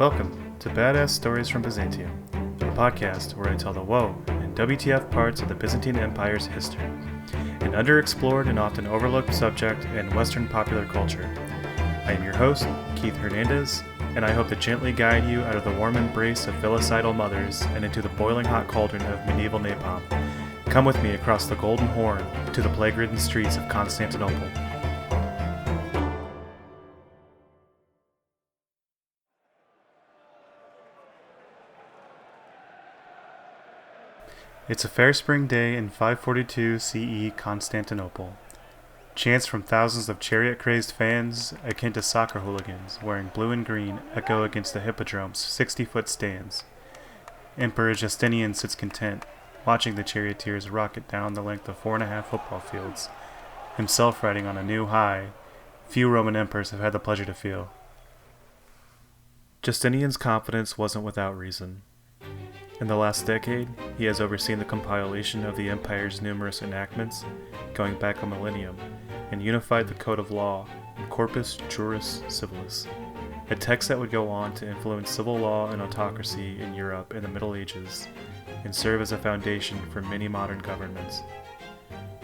Welcome to Badass Stories from Byzantium, a podcast where I tell the woe and WTF parts of the Byzantine Empire's history, an underexplored and often overlooked subject in Western popular culture. I am your host, Keith Hernandez, and I hope to gently guide you out of the warm embrace of filicidal mothers and into the boiling hot cauldron of medieval napalm. Come with me across the Golden Horn to the plague-ridden streets of Constantinople. It's a fair spring day in 542 CE Constantinople. Chants from thousands of chariot-crazed fans, akin to soccer hooligans, wearing blue and green, echo against the hippodrome's 60-foot stands. Emperor Justinian sits content, watching the charioteers rocket down the length of 4.5 football fields, himself riding on a new high few Roman emperors have had the pleasure to feel. Justinian's confidence wasn't without reason. In the last decade, he has overseen the compilation of the empire's numerous enactments, going back a millennium, and unified the code of law in Corpus Juris Civilis, a text that would go on to influence civil law and autocracy in Europe in the Middle Ages, and serve as a foundation for many modern governments.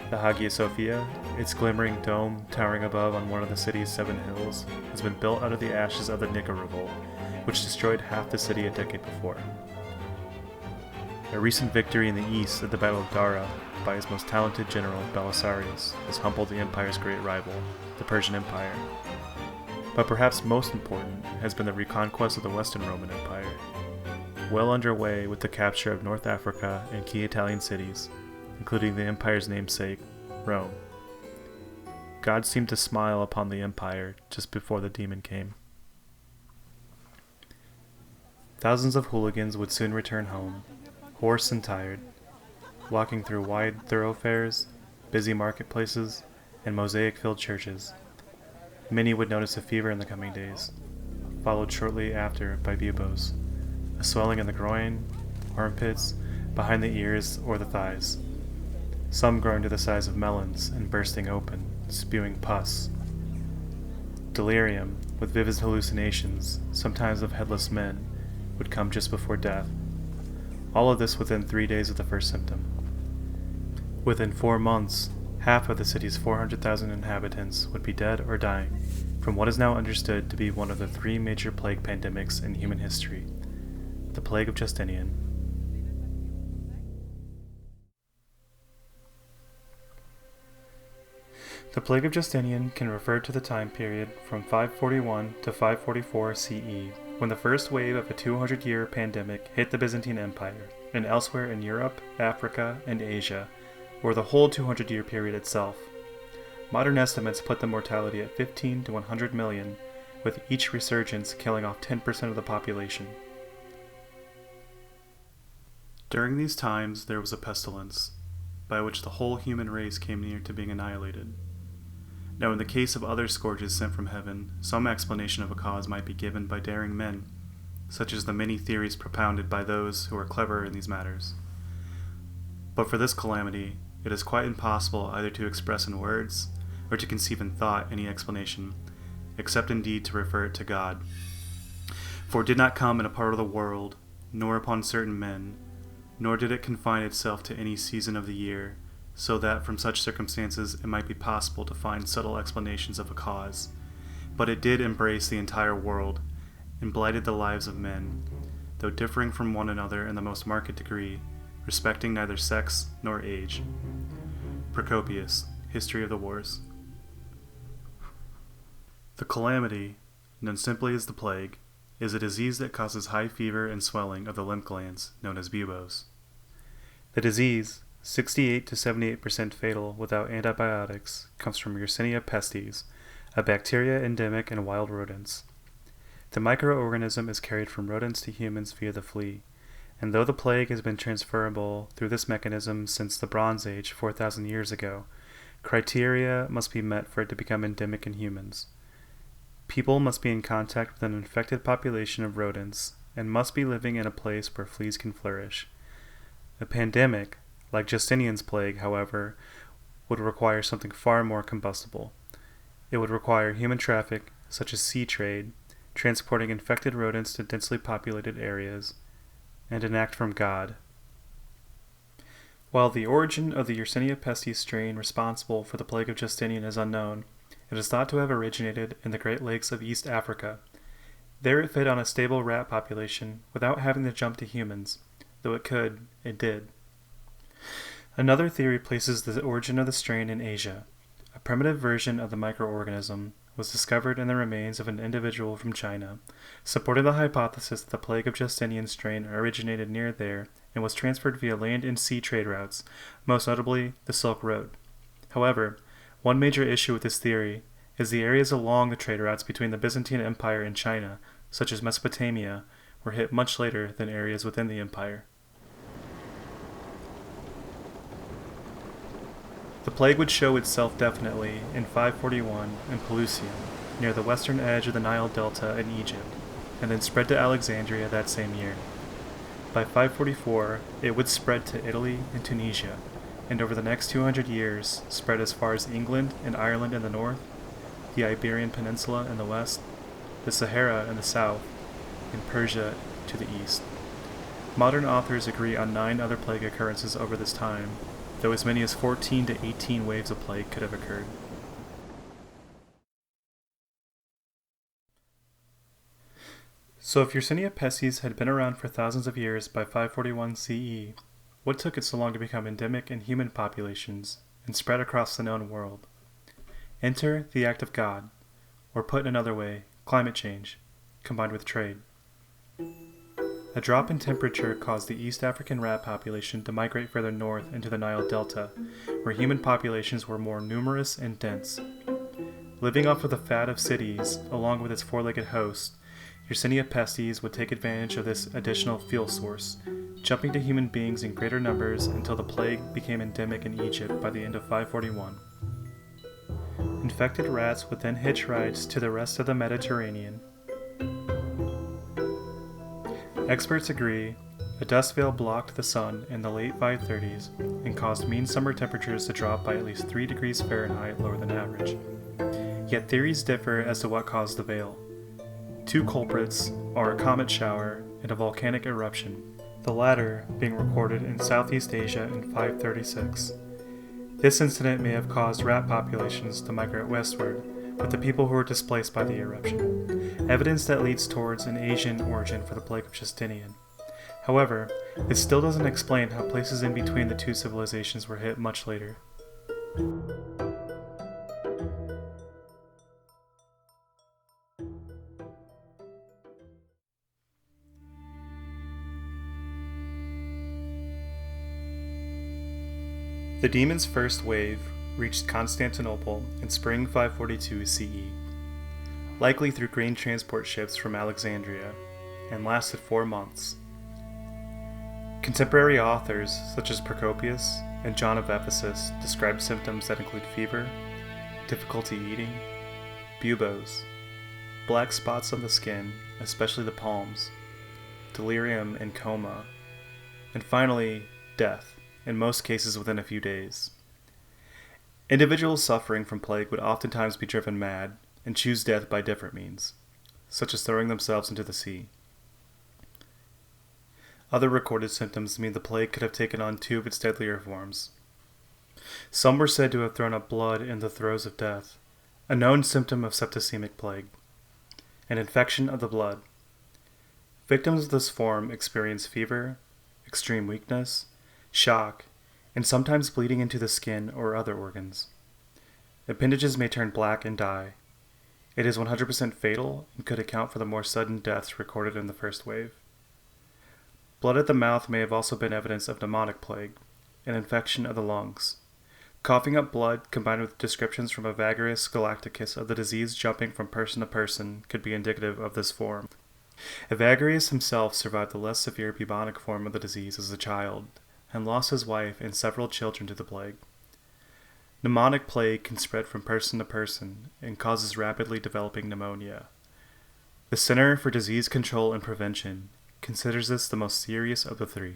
The Hagia Sophia, its glimmering dome towering above on one of the city's 7 hills, has been built out of the ashes of the Nika revolt, which destroyed half the city a decade before. A recent victory in the east at the Battle of Dara by his most talented general, Belisarius, has humbled the empire's great rival, the Persian Empire. But perhaps most important has been the reconquest of the Western Roman Empire, well underway with the capture of North Africa and key Italian cities, including the empire's namesake, Rome. God seemed to smile upon the empire just before the demon came. Thousands of hooligans would soon return home, hoarse and tired, walking through wide thoroughfares, busy marketplaces, and mosaic-filled churches. Many would notice a fever in the coming days, followed shortly after by buboes, a swelling in the groin, armpits, behind the ears, or the thighs, some growing to the size of melons and bursting open, spewing pus. Delirium, with vivid hallucinations, sometimes of headless men, would come just before death. All of this within 3 days of the first symptom. Within 4 months, half of the city's 400,000 inhabitants would be dead or dying from what is now understood to be one of the 3 major plague pandemics in human history, the Plague of Justinian. The Plague of Justinian can refer to the time period from 541 to 544 CE, when the first wave of a 200-year pandemic hit the Byzantine Empire, and elsewhere in Europe, Africa, and Asia, or the whole 200-year period itself. Modern estimates put the mortality at 15 to 100 million, with each resurgence killing off 10% of the population. During these times, there was a pestilence, by which the whole human race came near to being annihilated. Now, in the case of other scourges sent from heaven, some explanation of a cause might be given by daring men, such as the many theories propounded by those who are clever in these matters. But for this calamity, it is quite impossible either to express in words, or to conceive in thought any explanation, except indeed to refer it to God. For it did not come in a part of the world, nor upon certain men, nor did it confine itself to any season of the year, so that from such circumstances it might be possible to find subtle explanations of a cause. But it did embrace the entire world, and blighted the lives of men, though differing from one another in the most marked degree, respecting neither sex nor age. Procopius, History of the Wars. The calamity, known simply as the plague, is a disease that causes high fever and swelling of the lymph glands, known as buboes. The disease, 68 to 78% fatal without antibiotics, comes from Yersinia pestis, a bacteria endemic in wild rodents. The microorganism is carried from rodents to humans via the flea, and though the plague has been transferable through this mechanism since the Bronze Age 4,000 years ago, criteria must be met for it to become endemic in humans. People must be in contact with an infected population of rodents and must be living in a place where fleas can flourish. A pandemic, like Justinian's plague, however, would require something far more combustible. It would require human traffic, such as sea trade, transporting infected rodents to densely populated areas, and an act from God. While the origin of the Yersinia pestis strain responsible for the Plague of Justinian is unknown, it is thought to have originated in the Great Lakes of East Africa. There it fed on a stable rat population without having to jump to humans, though it did. Another theory places the origin of the strain in Asia. A primitive version of the microorganism was discovered in the remains of an individual from China, supporting the hypothesis that the Plague of Justinian strain originated near there and was transferred via land and sea trade routes, most notably the Silk Road. However, one major issue with this theory is the areas along the trade routes between the Byzantine Empire and China, such as Mesopotamia, were hit much later than areas within the empire. The plague would show itself definitely in 541 in Pelusium, near the western edge of the Nile Delta in Egypt, and then spread to Alexandria that same year. By 544, it would spread to Italy and Tunisia, and over the next 200 years spread as far as England and Ireland in the north, the Iberian Peninsula in the west, the Sahara in the south, and Persia to the east. Modern authors agree on 9 other plague occurrences over this time, though as many as 14 to 18 waves of plague could have occurred. So if Yersinia pestis had been around for thousands of years by 541 CE, what took it so long to become endemic in human populations and spread across the known world? Enter the act of God, or put another way, climate change, combined with trade. A drop in temperature caused the East African rat population to migrate further north into the Nile Delta, where human populations were more numerous and dense. Living off of the fat of cities, along with its four-legged host, Yersinia pestis would take advantage of this additional fuel source, jumping to human beings in greater numbers until the plague became endemic in Egypt by the end of 541. Infected rats would then hitch rides to the rest of the Mediterranean. Experts agree a dust veil blocked the sun in the late 530s and caused mean summer temperatures to drop by at least 3 degrees Fahrenheit lower than average. Yet theories differ as to what caused the veil. 2 culprits are a comet shower and a volcanic eruption, the latter being recorded in Southeast Asia in 536. This incident may have caused rat populations to migrate westward, with the people who were displaced by the eruption, evidence that leads towards an Asian origin for the Plague of Justinian. However, this still doesn't explain how places in between the 2 civilizations were hit much later. The demon's first wave reached Constantinople in spring 542 CE, likely through grain transport ships from Alexandria, and lasted 4 months. Contemporary authors such as Procopius and John of Ephesus describe symptoms that include fever, difficulty eating, buboes, black spots on the skin, especially the palms, delirium and coma, and finally, death, in most cases within a few days. Individuals suffering from plague would oftentimes be driven mad and choose death by different means, such as throwing themselves into the sea. Other recorded symptoms mean the plague could have taken on 2 of its deadlier forms. Some were said to have thrown up blood in the throes of death, a known symptom of septicemic plague, an infection of the blood. Victims of this form experience fever, extreme weakness, shock, and sometimes bleeding into the skin or other organs. Appendages may turn black and die. It is 100% fatal and could account for the more sudden deaths recorded in the first wave. Blood at the mouth may have also been evidence of pneumonic plague, an infection of the lungs. Coughing up blood combined with descriptions from Evagrius Galacticus of the disease jumping from person to person could be indicative of this form. Evagrius himself survived the less severe bubonic form of the disease as a child, and lost his wife and several children to the plague. Pneumonic plague can spread from person to person and causes rapidly developing pneumonia. The Center for Disease Control and Prevention considers this the most serious of the 3.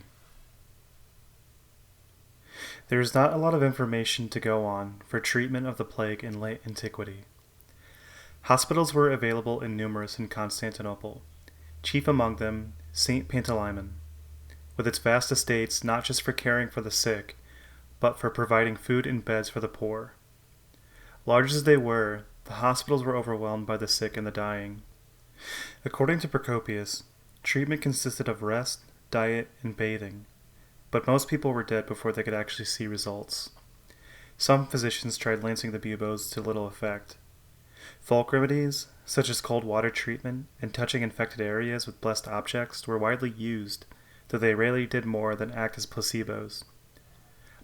There is not a lot of information to go on for treatment of the plague in late antiquity. Hospitals were available and numerous in Constantinople, chief among them St. Pantaleimon, with its vast estates not just for caring for the sick, but for providing food and beds for the poor. Large as they were, the hospitals were overwhelmed by the sick and the dying. According to Procopius, treatment consisted of rest, diet, and bathing, but most people were dead before they could actually see results. Some physicians tried lancing the buboes to little effect. Folk remedies, such as cold water treatment and touching infected areas with blessed objects, were widely used, though they rarely did more than act as placebos.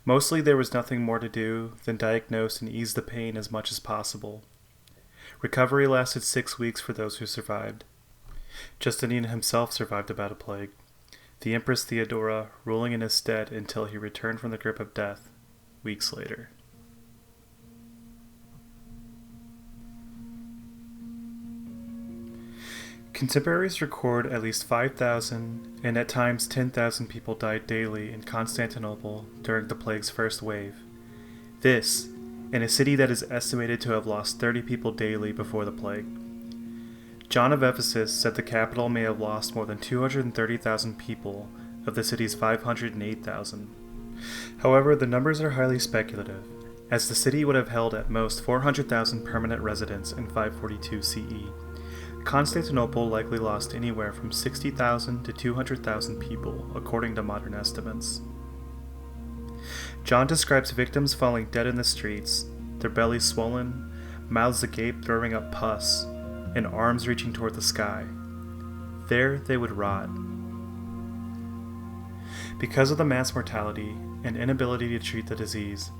Mostly there was nothing more to do than diagnose and ease the pain as much as possible. Recovery lasted 6 weeks for those who survived. Justinian himself survived about a plague, the Empress Theodora ruling in his stead until he returned from the grip of death weeks later. Contemporaries record at least 5,000 and at times 10,000 people died daily in Constantinople during the plague's first wave. This, in a city that is estimated to have lost 30 people daily before the plague. John of Ephesus said the capital may have lost more than 230,000 people of the city's 508,000. However, the numbers are highly speculative, as the city would have held at most 400,000 permanent residents in 542 CE. Constantinople likely lost anywhere from 60,000 to 200,000 people, according to modern estimates. John describes victims falling dead in the streets, their bellies swollen, mouths agape throwing up pus, and arms reaching toward the sky. There they would rot. Because of the mass mortality and inability to treat the disease,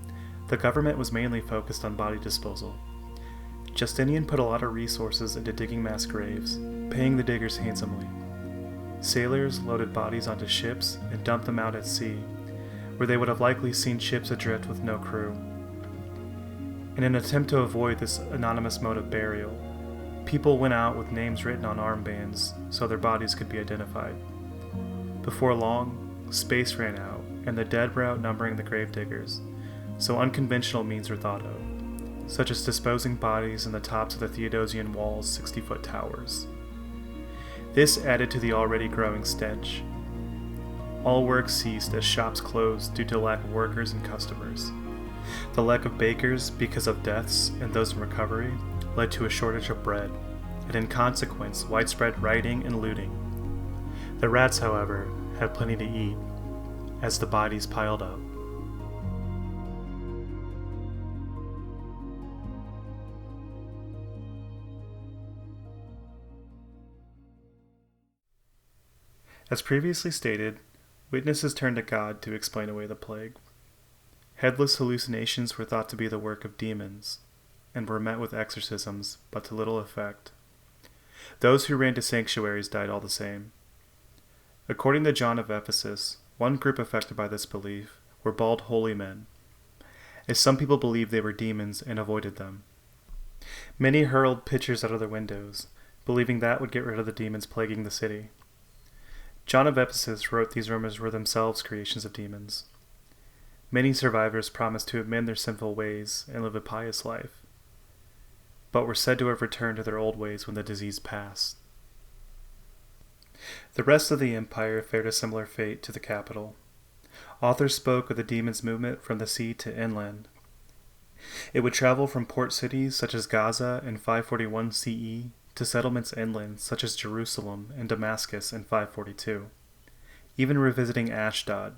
the government was mainly focused on body disposal. Justinian put a lot of resources into digging mass graves, paying the diggers handsomely. Sailors loaded bodies onto ships and dumped them out at sea, where they would have likely seen ships adrift with no crew. In an attempt to avoid this anonymous mode of burial, people went out with names written on armbands so their bodies could be identified. Before long, space ran out, and the dead were outnumbering the gravediggers, so unconventional means were thought of, such as disposing bodies in the tops of the Theodosian Wall's 60-foot towers. This added to the already growing stench. All work ceased as shops closed due to lack of workers and customers. The lack of bakers, because of deaths and those in recovery, led to a shortage of bread, and in consequence, widespread rioting and looting. The rats, however, had plenty to eat, as the bodies piled up. As previously stated, witnesses turned to God to explain away the plague. Headless hallucinations were thought to be the work of demons, and were met with exorcisms, but to little effect. Those who ran to sanctuaries died all the same. According to John of Ephesus, one group affected by this belief were bald holy men, as some people believed they were demons and avoided them. Many hurled pitchers out of their windows, believing that would get rid of the demons plaguing the city. John of Ephesus wrote these rumors were themselves creations of demons. Many survivors promised to amend their sinful ways and live a pious life, but were said to have returned to their old ways when the disease passed. The rest of the empire fared a similar fate to the capital. Authors spoke of the demons' movement from the sea to inland. It would travel from port cities such as Gaza in 541 CE to settlements inland such as Jerusalem and Damascus in 542, even revisiting Ashdod,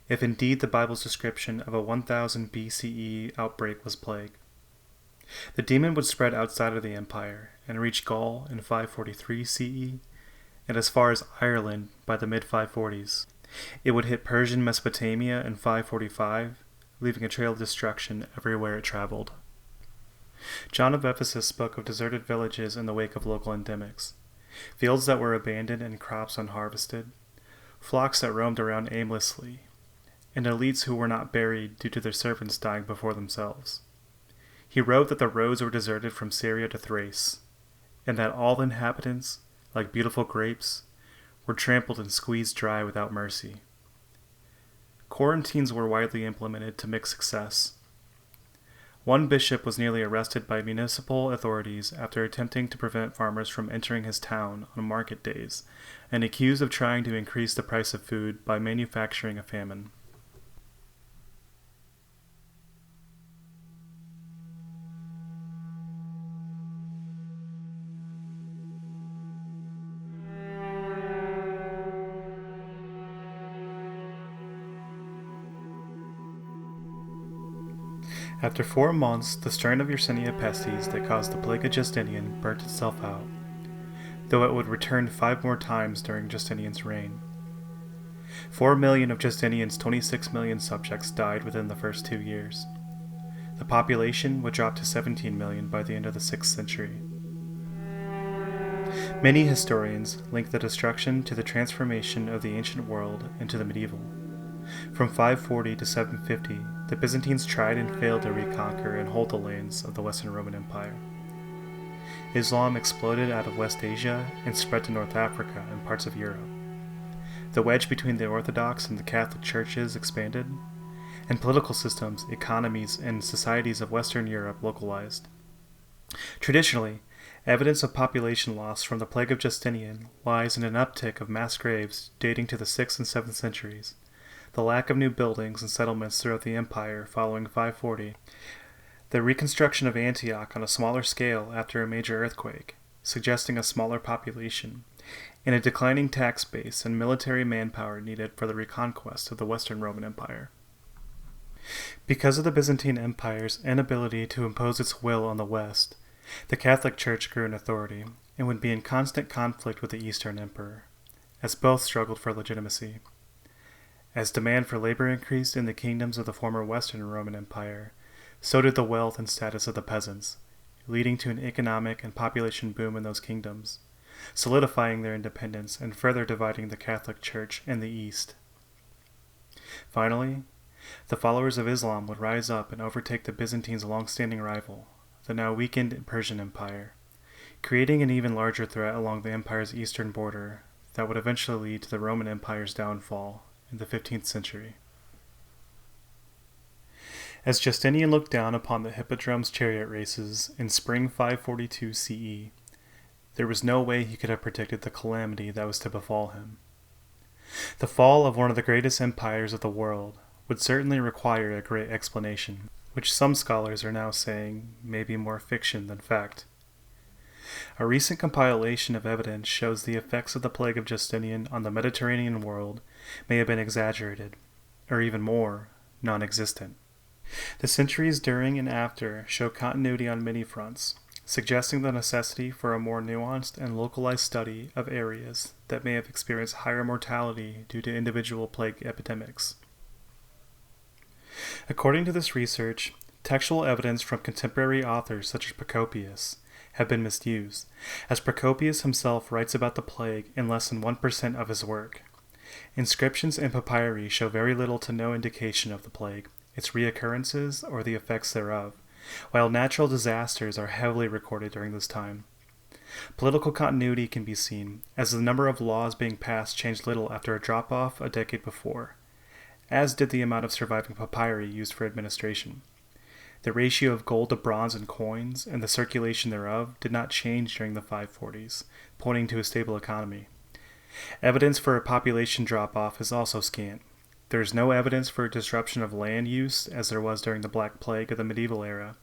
if indeed the Bible's description of a 1000 BCE outbreak was plague. The demon would spread outside of the empire and reach Gaul in 543 CE and as far as Ireland by the mid-540s. It would hit Persian Mesopotamia in 545, leaving a trail of destruction everywhere it traveled. John of Ephesus spoke of deserted villages in the wake of local endemics, fields that were abandoned and crops unharvested, flocks that roamed around aimlessly, and elites who were not buried due to their servants dying before themselves. He wrote that the roads were deserted from Syria to Thrace, and that all the inhabitants, like beautiful grapes, were trampled and squeezed dry without mercy. Quarantines were widely implemented to mixed success. One bishop was nearly arrested by municipal authorities after attempting to prevent farmers from entering his town on market days, and accused of trying to increase the price of food by manufacturing a famine. After 4 months, the strain of Yersinia pestis that caused the Plague of Justinian burnt itself out, though it would return 5 more times during Justinian's reign. 4 million of Justinian's 26 million subjects died within the first 2 years. The population would drop to 17 million by the end of the 6th century. Many historians link the destruction to the transformation of the ancient world into the medieval. From 540 to 750, the Byzantines tried and failed to reconquer and hold the lands of the Western Roman Empire. Islam exploded out of West Asia and spread to North Africa and parts of Europe. The wedge between the Orthodox and the Catholic churches expanded, and political systems, economies, and societies of Western Europe localized. Traditionally, evidence of population loss from the Plague of Justinian lies in an uptick of mass graves dating to the 6th and 7th centuries, the lack of new buildings and settlements throughout the empire following 540, the reconstruction of Antioch on a smaller scale after a major earthquake, suggesting a smaller population, and a declining tax base and military manpower needed for the reconquest of the Western Roman Empire. Because of the Byzantine Empire's inability to impose its will on the West, the Catholic Church grew in authority and would be in constant conflict with the Eastern Emperor, as both struggled for legitimacy. As demand for labor increased in the kingdoms of the former Western Roman Empire, so did the wealth and status of the peasants, leading to an economic and population boom in those kingdoms, solidifying their independence and further dividing the Catholic Church and the East. Finally, the followers of Islam would rise up and overtake the Byzantines' long-standing rival, the now weakened Persian Empire, creating an even larger threat along the empire's eastern border that would eventually lead to the Roman Empire's downfall in the 15th century. As Justinian looked down upon the Hippodrome's chariot races in spring 542 CE, there was no way he could have predicted the calamity that was to befall him. The fall of one of the greatest empires of the world would certainly require a great explanation, which some scholars are now saying may be more fiction than fact. A recent compilation of evidence shows the effects of the Plague of Justinian on the Mediterranean world may have been exaggerated, or even more, non-existent. The centuries during and after show continuity on many fronts, suggesting the necessity for a more nuanced and localized study of areas that may have experienced higher mortality due to individual plague epidemics. According to this research, textual evidence from contemporary authors such as Procopius have been misused, as Procopius himself writes about the plague in less than 1% of his work. Inscriptions and papyri show very little to no indication of the plague, its reoccurrences, or the effects thereof, while natural disasters are heavily recorded during this time. Political continuity can be seen, as the number of laws being passed changed little after a drop-off a decade before, as did the amount of surviving papyri used for administration. The ratio of gold to bronze in coins and the circulation thereof did not change during the 540s, pointing to a stable economy. Evidence for a population drop-off is also scant. There is no evidence for a disruption of land use as there was during the Black Plague of the medieval era,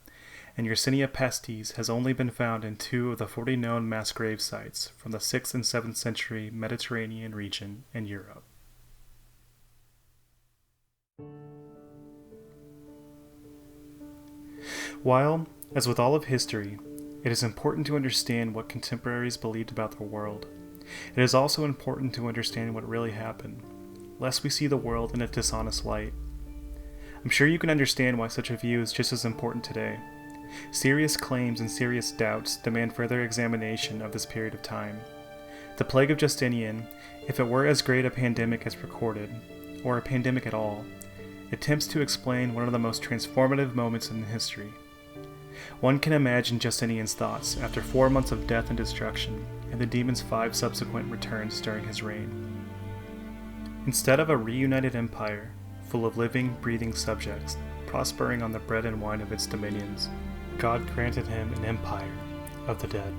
and Yersinia pestis has only been found in 2 of the 40 known mass grave sites from the 6th and 7th century Mediterranean region in Europe. While, as with all of history, it is important to understand what contemporaries believed about the world, it is also important to understand what really happened, lest we see the world in a dishonest light. I'm sure you can understand why such a view is just as important today. Serious claims and serious doubts demand further examination of this period of time. The Plague of Justinian, if it were as great a pandemic as recorded, or a pandemic at all, attempts to explain one of the most transformative moments in history. One can imagine Justinian's thoughts after 4 months of death and destruction, and the demon's 5 subsequent returns during his reign. Instead of a reunited empire, full of living, breathing subjects, prospering on the bread and wine of its dominions. God granted him an empire of the dead.